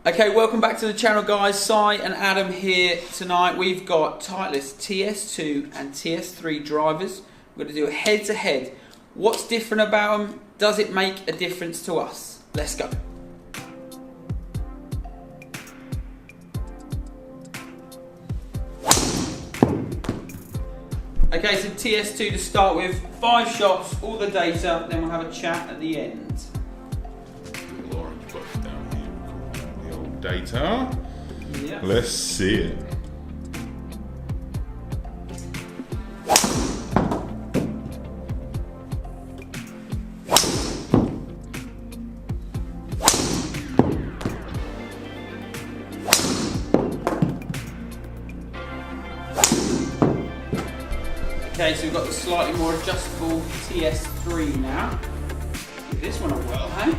Okay, welcome back to the channel, guys. Si and Adam here tonight. We've got Titleist Ts2 and Ts3 drivers. We're going to do a head-to-head. What's different about them? Does it make a difference to us? Let's go. Okay, so Ts2 to start with. 5 shots, all the data, then we'll have a chat at the end. Little orange box down here, the old data. Yeah. Let's see it. Okay, so we've got the slightly more adjustable Ts3 now. Give this one a whirl, hey?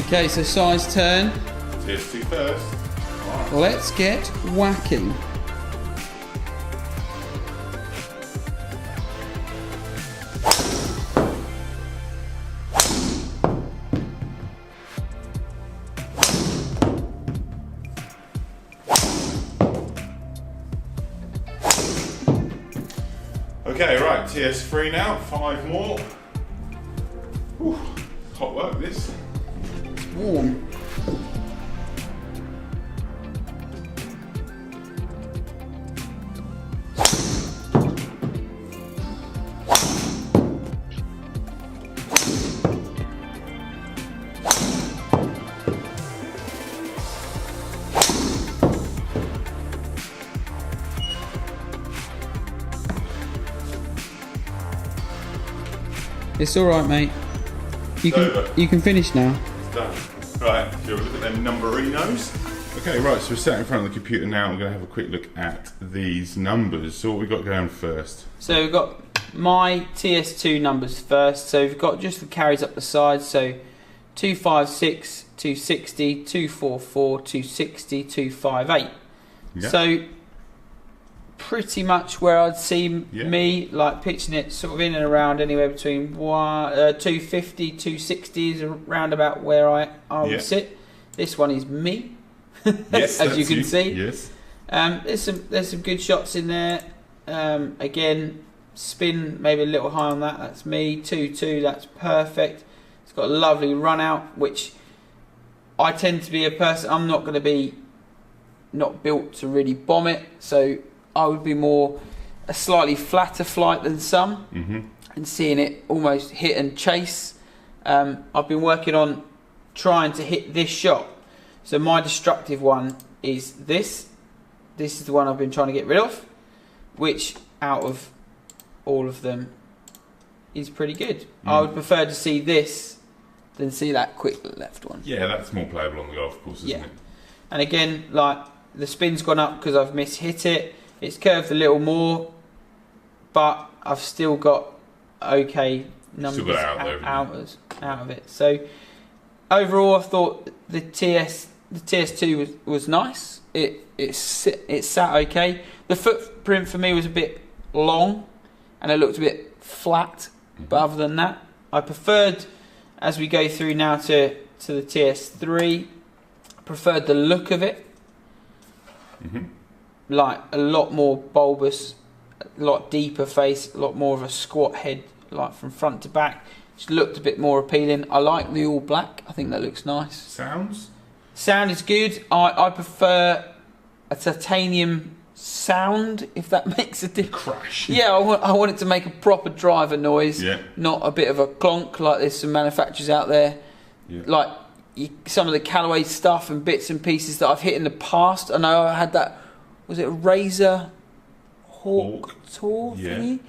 Okay, so size turn. Ts2 first. Right. Let's get whacking. Okay, right, Ts3 now, 5 more. Whew, hot work this. It's warm. It's all right, mate. You can finish now. It's done. Right, so we'll look at them numberinos. Okay, right, so we're sat in front of the computer now. We're going to have a quick look at these numbers. So what we got going first? So we've got my Ts2 numbers first. So we've got just the carries up the side. So 256, 260, 244, 260, 258. Yeah. So pretty much where I'd see me, like pitching it sort of in and around anywhere between 250, 260 is around about where I would sit. This one is me, yes, as you can see. Yes. There's some good shots in there. Again, spin maybe a little high on that. That's me. 2-2. That's perfect. It's got a lovely run out, which I tend to be a person. I'm not going to be not built to really bomb it, so I would be more a slightly flatter flight than some, and seeing it almost hit and chase. I've been working on trying to hit this shot. So my destructive one is this. This is the one I've been trying to get rid of, which out of all of them is pretty good. I would prefer to see this than see that quick left one. Yeah, that's more playable on the golf course, isn't it? And again, like the spin's gone up because I've mishit it. It's curved a little more, but I've still got okay numbers out of it. So overall, I thought the Ts2 was nice. It sat okay. The footprint for me was a bit long, and it looked a bit flat. But other than that, I preferred, as we go through now to the Ts3, I preferred the look of it. Like a lot more bulbous, a lot deeper face, a lot more of a squat head, like from front to back. Just looked a bit more appealing. I like the all black. I think that looks nice. Sound is good. I prefer a titanium sound, if that makes a difference. Crash. Yeah, I want it to make a proper driver noise, not a bit of a clonk like there's some manufacturers out there. Like some of the Callaway stuff and bits and pieces that I've hit in the past. I know I had that. Was it a Razor Hawk Tour thingy?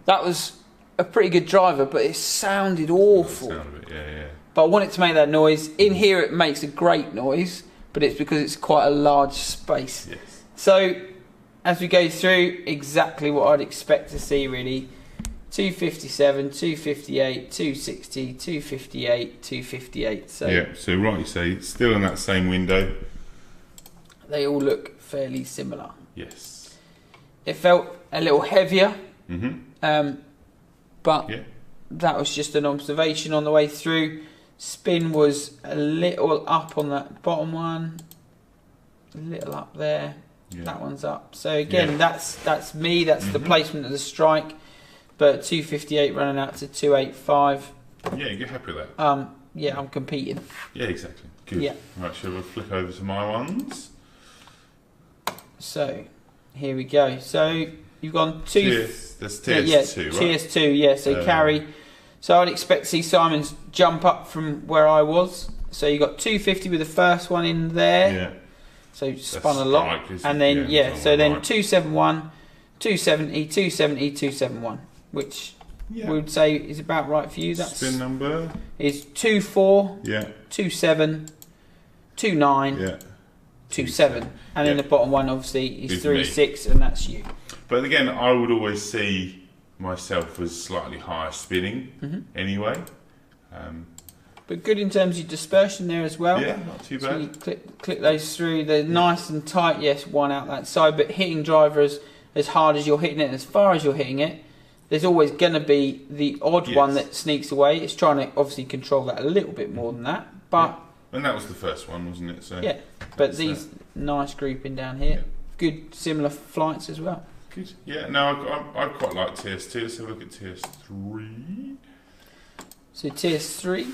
That was a pretty good driver, but it sounded awful. But I want it to make that noise. In here it makes a great noise, but it's because it's quite a large space. So as we go through, exactly what I'd expect to see really. 257, 258, 260, 258, 258. So yeah, so right, you say it's still in that same window. They all look fairly similar. Yes. It felt a little heavier, but yeah, that was just an observation on the way through. Spin was a little up on that bottom one, a little up there. yeah. That one's up. So again, Yeah. that's me. That's the placement of the strike. But 258 running out to 285. Yeah, you get happy with that. Yeah, I'm competing. Yeah, exactly. Good. Yeah. Right, shall we flick over to my ones? So here we go. So you've gone That's Ts2, yeah, right? Ts2, yeah. So carry. So I'd expect to see Simon's jump up from where I was. So you got 250 with the first one in there. Yeah. So spun a lot. Strike, And then, so then right. 271, 270, 270, 271, which we would say is about right for you. That's spin number is 24, yeah, 27, 29, yeah. 27. And then Yeah. the bottom one obviously is Is 36, and that's you. But again, I would always see myself as slightly higher spinning anyway. But good in terms of dispersion there as well. Yeah, not too So you bad. click those through. They're nice and tight. Yes, one out that side, but hitting drivers as hard as you're hitting it, as far as you're hitting it, there's always going to be the odd one that sneaks away. It's trying to obviously control that a little bit more than that, but and that was the first one, wasn't it? So yeah. But these nice grouping down here, good similar flights as well. good. Yeah, no, I quite like Ts2. Let's have a look at Ts3. So Ts3.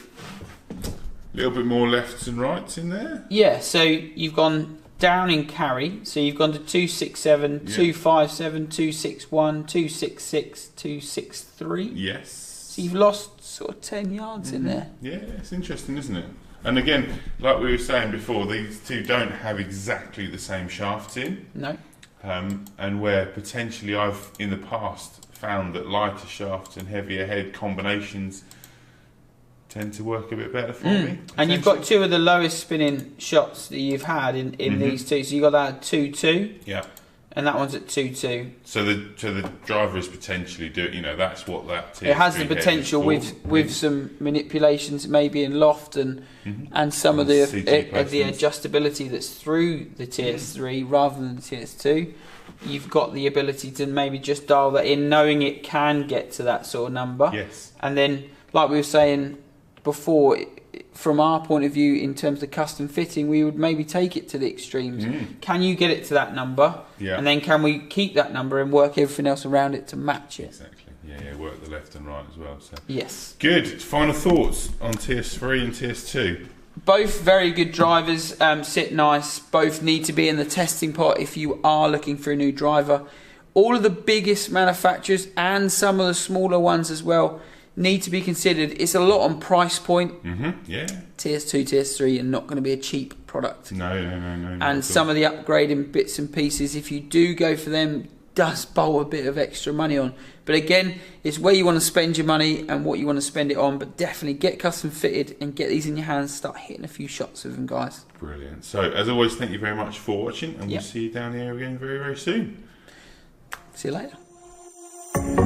A little bit more lefts and rights in there. Yeah, so you've gone down in carry. So you've gone to 267, 257, 261, 266, 263. Yes. So you've lost sort of 10 yards in there. Yeah, it's interesting, isn't it? And again, like we were saying before, these two don't have exactly the same shafts in. No. And where potentially I've, in the past, found that lighter shafts and heavier head combinations tend to work a bit better for me. And you've got two of the lowest spinning shots that you've had in these two. So you got that at 2.2. Yeah. And that one's at 2.2. So the driver is potentially that's what that Ts3 it has the head is potential for. with some manipulations maybe in loft and some of the CG placements. adjustability that's through the Ts3 rather than the Ts2. You've got the ability to maybe just dial that in, knowing it can get to that sort of number. Yes. And then, like we were saying before, from our point of view, in terms of custom fitting, we would maybe take it to the extremes. Can you get it to that number? Yeah. And then can we keep that number and work everything else around it to match it? Exactly. Yeah, work the left and right as well. So. Yes. Good. Final thoughts on Ts3 and Ts2? Both very good drivers, sit nice. Both need to be in the testing pot if you are looking for a new driver. All of the biggest manufacturers and some of the smaller ones as well need to be considered. It's a lot on price point. Yeah. Ts2, Ts3 are not going to be a cheap product. No. And some of the upgrading bits and pieces, if you do go for them, does bowl a bit of extra money on. But again, it's where you want to spend your money and what you want to spend it on. But definitely get custom fitted and get these in your hands. Start hitting a few shots with them, guys. Brilliant. So, as always, thank you very much for watching, and we'll see you down here again very, very soon. See you later.